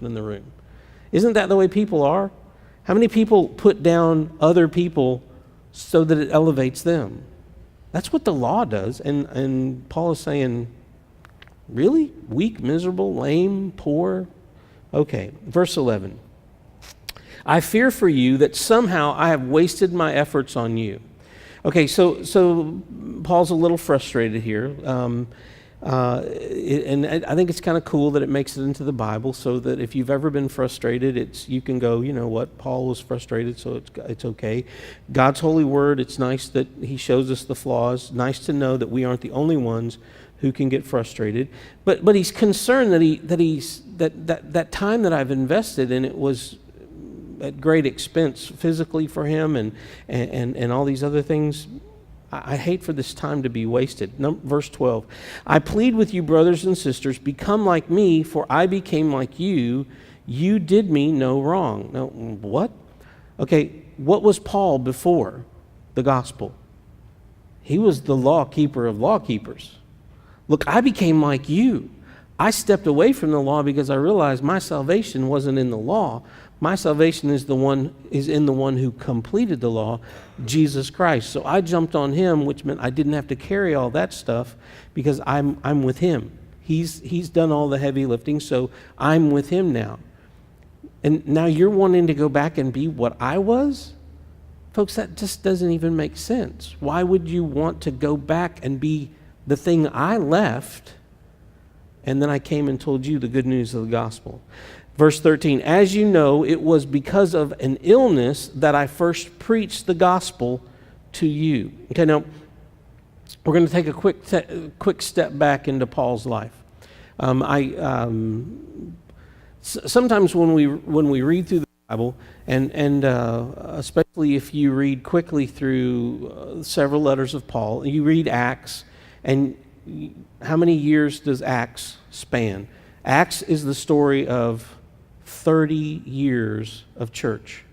in the room. Isn't that the way people are? How many people put down other people so that it elevates them? That's what the law does. And Paul is saying, really? Weak, miserable, lame, poor? Okay, verse 11. I fear for you that somehow I have wasted my efforts on you. Okay, so Paul's a little frustrated here. And I think it's kind of cool that it makes it into the Bible, so that if you've ever been frustrated, you can go, you know what, Paul was frustrated, so it's okay. God's holy word, it's nice that he shows us the flaws. Nice to know that we aren't the only ones who can get frustrated. But he's concerned that time that I've invested in it was at great expense physically for him and all these other things. I hate for this time to be wasted. Verse 12, I plead with you, brothers and sisters, become like me, for I became like you. You did me no wrong. Now, what? Okay, what was Paul before the gospel? He was the law keeper of law keepers. Look, I became like you. I stepped away from the law because I realized my salvation wasn't in the law. My salvation is in the one who completed the law, Jesus Christ. So I jumped on him, which meant I didn't have to carry all that stuff because I'm with him. He's done all the heavy lifting, so I'm with him now. And now you're wanting to go back and be what I was? Folks, that just doesn't even make sense. Why would you want to go back and be the thing I left, and then I came and told you the good news of the gospel? Verse 13, as you know, it was because of an illness that I first preached the gospel to you. Okay, now, we're going to take a quick step back into Paul's life. Sometimes when we read through the Bible, and especially if you read quickly through several letters of Paul, you read Acts, and how many years does Acts span? Acts is the story of 30 years of church.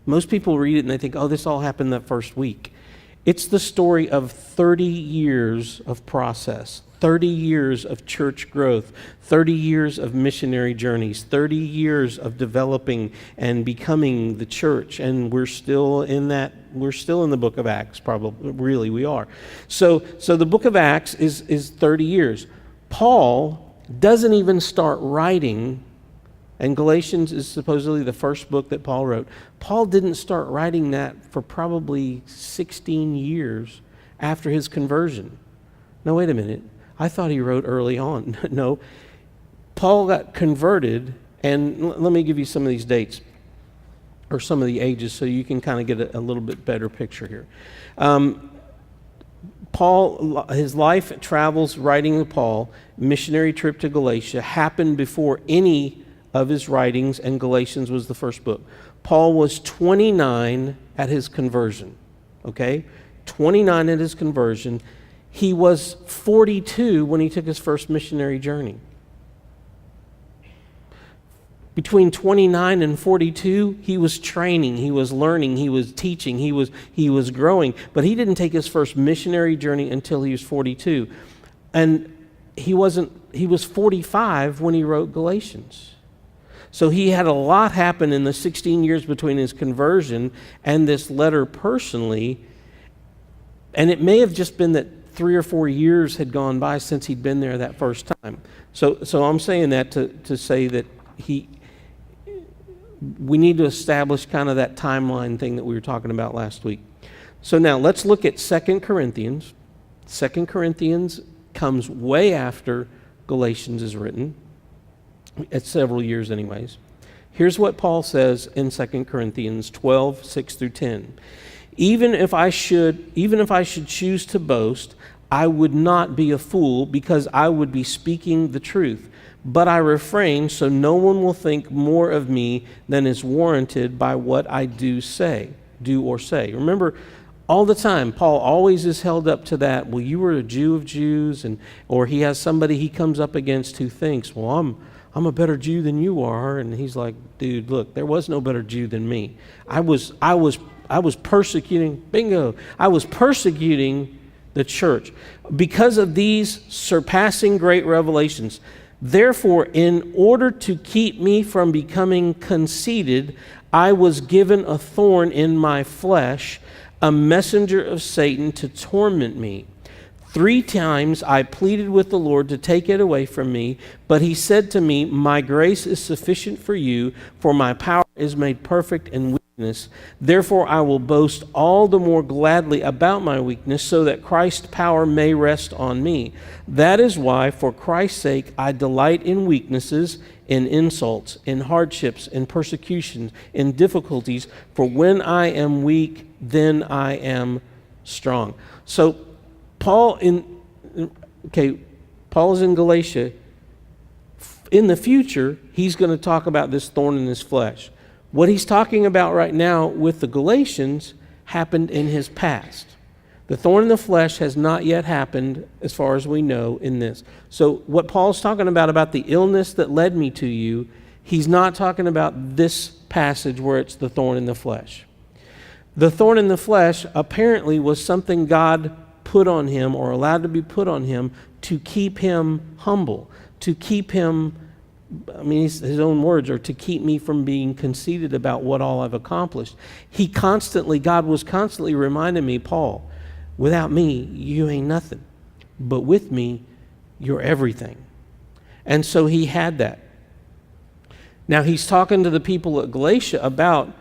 Most people read it and they think, oh, this all happened that first week. It's the story of 30 years of process, 30 years of church growth, 30 years of missionary journeys, 30 years of developing and becoming the church. And we're still in the book of Acts, probably, really we are. So the book of Acts is 30 years. Paul doesn't even start writing, and Galatians is supposedly the first book that Paul wrote. Paul didn't start writing that for probably 16 years after his conversion. No, wait a minute. I thought he wrote early on. No. Paul got converted, and let me give you some of these dates, or some of the ages, so you can kind of get a little bit better picture here. Paul, his life travels writing to Paul, missionary trip to Galatia, happened before any of his writings, and Galatians was the first book. Paul was 29 at his conversion, okay? 29 at his conversion. He was 42 when he took his first missionary journey. Between 29 and 42, he was training, he was learning, he was teaching, he was growing, but he didn't take his first missionary journey until he was 42. And he was 45 when he wrote Galatians. So he had a lot happen in the 16 years between his conversion and this letter personally. And it may have just been that 3 or 4 years had gone by since he'd been there that first time. So I'm saying that to say that we need to establish kind of that timeline thing that we were talking about last week. So now let's look at 2 Corinthians. 2 Corinthians comes way after Galatians is written. It's several years anyways. Here's what Paul says in 2 Corinthians 12, 6 through 10. Even if I should choose to boast, I would not be a fool, because I would be speaking the truth. But I refrain so no one will think more of me than is warranted by what I do or say. Remember, all the time, Paul always is held up to that, well, you were a Jew of Jews, or he has somebody he comes up against who thinks, well, I'm a better Jew than you are. And he's like, dude, look, there was no better Jew than me. I was persecuting, I was persecuting the church because of these surpassing great revelations. Therefore, in order to keep me from becoming conceited, I was given a thorn in my flesh, a messenger of Satan to torment me. 3 times I pleaded with the Lord to take it away from me, but he said to me, my grace is sufficient for you, for my power is made perfect in weakness. Therefore I will boast all the more gladly about my weakness, so that Christ's power may rest on me. That is why, for Christ's sake, I delight in weaknesses, in insults, in hardships, in persecutions, in difficulties. For when I am weak, then I am strong. So Paul is in Galatia. In the future, he's going to talk about this thorn in his flesh. What he's talking about right now with the Galatians happened in his past. The thorn in the flesh has not yet happened, as far as we know, in this. So what Paul's talking about the illness that led me to you, he's not talking about this passage where it's the thorn in the flesh. The thorn in the flesh apparently was something God put on him, or allowed to be put on him, to keep him humble, to keep him, his own words are, to keep me from being conceited about what all I've accomplished. God was constantly reminding me, Paul, without me, you ain't nothing. But with me, you're everything. And so he had that. Now he's talking to the people at Galatia about,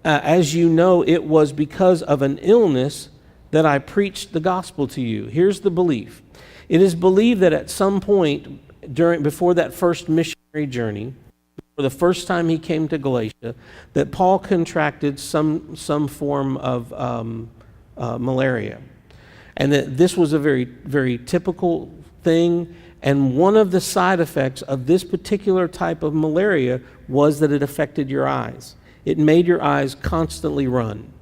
as you know, it was because of an illness that I preached the gospel to you. Here's the belief. It is believed that at some point before that first missionary journey, for the first time he came to Galatia, that Paul contracted some form of malaria. And that this was a very, very typical thing. And one of the side effects of this particular type of malaria was that it affected your eyes. It made your eyes constantly run.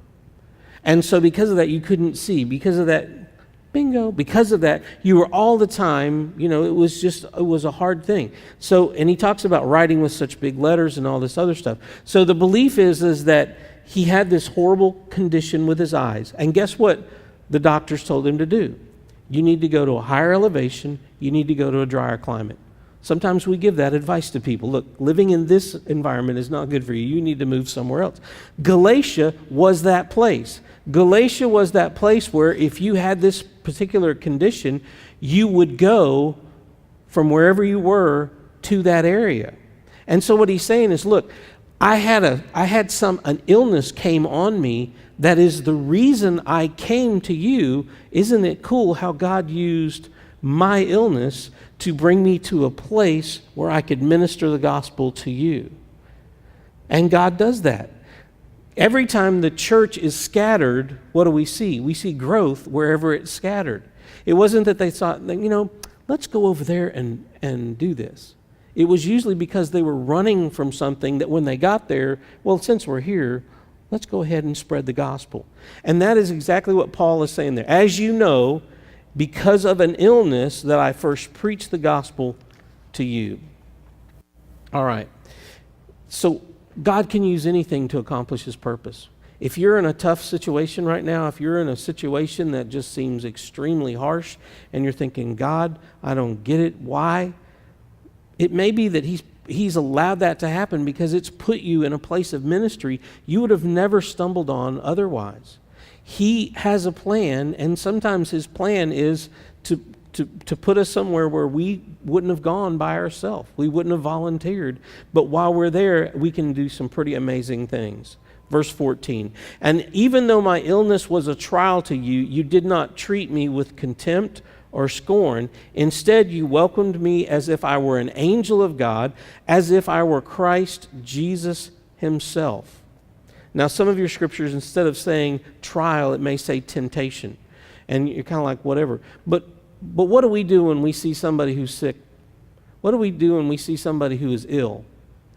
And so because of that, you couldn't see. Because of that, because of that, you were all the time, it was a hard thing. So, and he talks about writing with such big letters and all this other stuff. So the belief is that he had this horrible condition with his eyes. And guess what the doctors told him to do? You need to go to a higher elevation. You need to go to a drier climate. Sometimes we give that advice to people. Look, living in this environment is not good for you. You need to move somewhere else. Galatia was that place. Galatia was that place where if you had this particular condition, you would go from wherever you were to that area. And so what he's saying is, look, an illness came on me. That is the reason I came to you. Isn't it cool how God used my illness to bring me to a place where I could minister the gospel to you? And God does that. Every time the church is scattered, what do we see? We see growth wherever it's scattered. It wasn't that they thought, let's go over there and do this. It was usually because they were running from something that when they got there, well, since we're here, let's go ahead and spread the gospel. And that is exactly what Paul is saying there. As you know, because of an illness that I first preached the gospel to you. All right. So God can use anything to accomplish his purpose. If you're in a tough situation right now, if you're in a situation that just seems extremely harsh and you're thinking, God, I don't get it, why? It may be that he's allowed that to happen because it's put you in a place of ministry you would have never stumbled on otherwise. He has a plan, and sometimes his plan is to put us somewhere where we wouldn't have gone by ourselves. We wouldn't have volunteered. But while we're there, we can do some pretty amazing things. Verse 14, and even though my illness was a trial to you, you did not treat me with contempt or scorn. Instead, you welcomed me as if I were an angel of God, as if I were Christ Jesus himself. Now, some of your scriptures, instead of saying trial, it may say temptation. And you're kind of like, whatever. But what do we do when we see somebody who's sick? What do we do when we see somebody who is ill?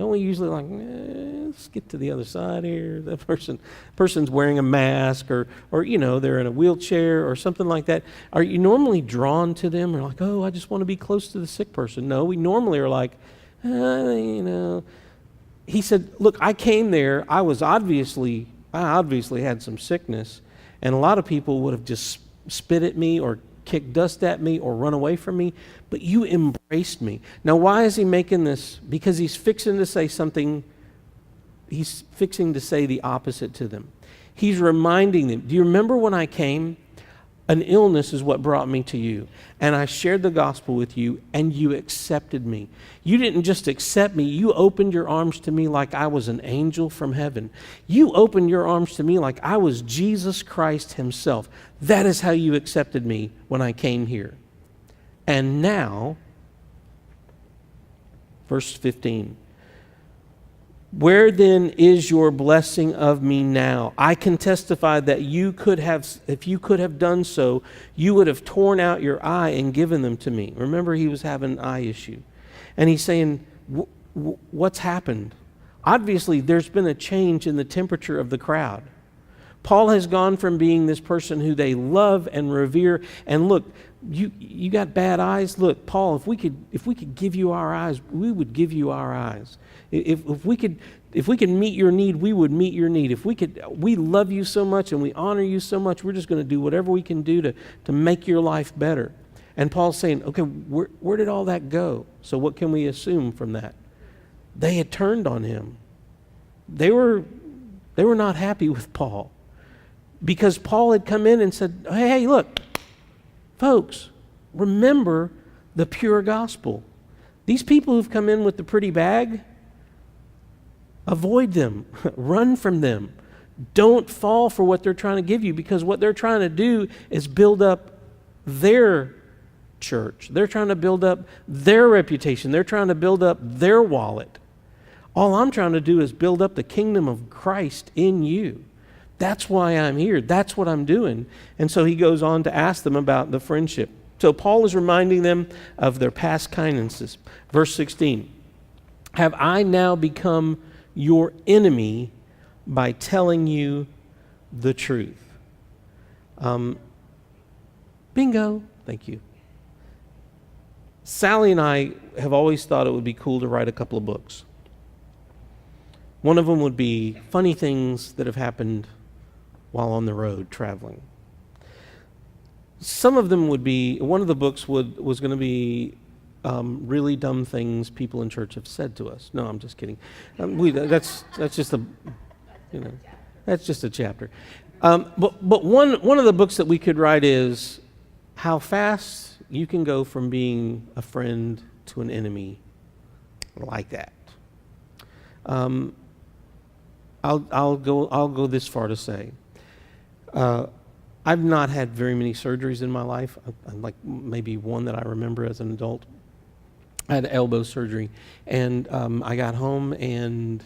Don't we usually let's get to the other side here. That person's wearing a mask or they're in a wheelchair or something like that. Are you normally drawn to them or like, oh, I just want to be close to the sick person? No, we normally are like, He said, look, I came there. I obviously had some sickness, and a lot of people would have just spit at me or kick dust at me or run away from me, but you embraced me. Now, why is he making this? Because he's fixing to say something. He's fixing to say the opposite to them. He's reminding them, do you remember when I came? An illness is what brought me to you. And I shared the gospel with you, and you accepted me. You didn't just accept me. You opened your arms to me like I was an angel from heaven. You opened your arms to me like I was Jesus Christ himself. That is how you accepted me when I came here. And now, verse 15, where then is your blessing of me now? I can testify that you could have, if you could have done so, you would have torn out your eye and given them to me. Remember, he was having an eye issue. And he's saying, what's happened? Obviously, there's been a change in the temperature of the crowd. Paul has gone from being this person who they love and revere. And look, you got bad eyes. Look, Paul, if we could give you our eyes, we would give you our eyes. If we could meet your need, we would meet your need. We love you so much and we honor you so much, we're just going to do whatever we can do to make your life better. And Paul's saying, okay, where did all that go? So what can we assume from that? They had turned on him. They were not happy with Paul because Paul had come in and said, hey, look, folks, remember the pure gospel. These people who've come in with the pretty bag, avoid them. Run from them. Don't fall for what they're trying to give you, because what they're trying to do is build up their church. They're trying to build up their reputation. They're trying to build up their wallet. All I'm trying to do is build up the kingdom of Christ in you. That's why I'm here. That's what I'm doing. And so he goes on to ask them about the friendship. So Paul is reminding them of their past kindnesses. Verse 16, have I now become your enemy by telling you the truth? Bingo. Thank you. Sally and I have always thought it would be cool to write a couple of books. One of them would be funny things that have happened while on the road traveling. Some of them would be, one of the books was going to be really dumb things people in church have said to us. No, I'm just kidding. That's just that's just a chapter. But one of the books that we could write is how fast you can go from being a friend to an enemy like that. I'll go this far to say, I've not had very many surgeries in my life, like maybe one that I remember as an adult. I had elbow surgery, and I got home, and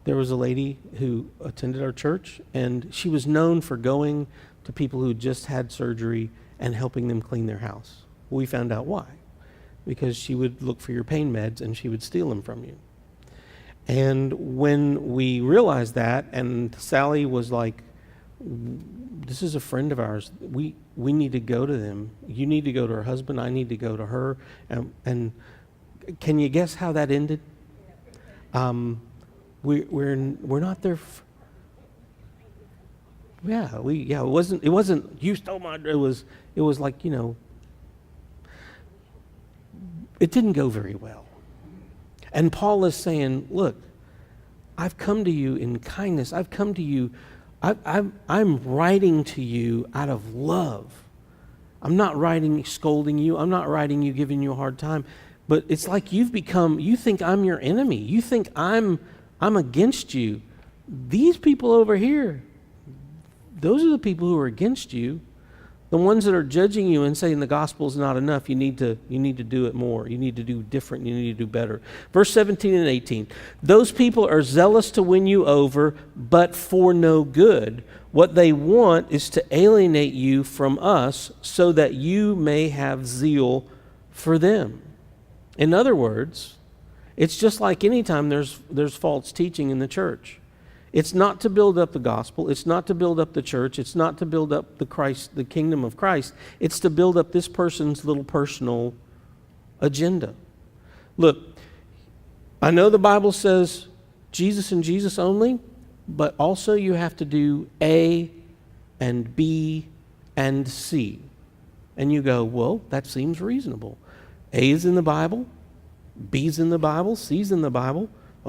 there was a lady who attended our church, and she was known for going to people who just had surgery and helping them clean their house. We found out why. Because she would look for your pain meds, and she would steal them from you. And when we realized that, and Sally was like, this is a friend of ours. We need to go to them. You need to go to her husband. I need to go to her. And can you guess how that ended? We're not there. It wasn't you stole my. It was like, it didn't go very well. And Paul is saying, look, I've come to you in kindness. I've come to you. I'm writing to you out of love. I'm not writing scolding you. I'm not writing you giving you a hard time. But it's like you think I'm your enemy. You think I'm against you. These people over here, those are the people who are against you. The ones that are judging you and saying the gospel is not enough, you need to do it more. You need to do different. You need to do better. Verse 17 and 18. Those people are zealous to win you over, but for no good. What they want is to alienate you from us so that you may have zeal for them. In other words, it's just like any time there's false teaching in the church. It's not to build up the gospel. It's not to build up the church. It's not to build up the kingdom of Christ. It's to build up this person's little personal agenda. Look, I know the Bible says Jesus and Jesus only, but also you have to do A and B and C. And you go, well, that seems reasonable. A is in the Bible, B's in the Bible, C's in the Bible.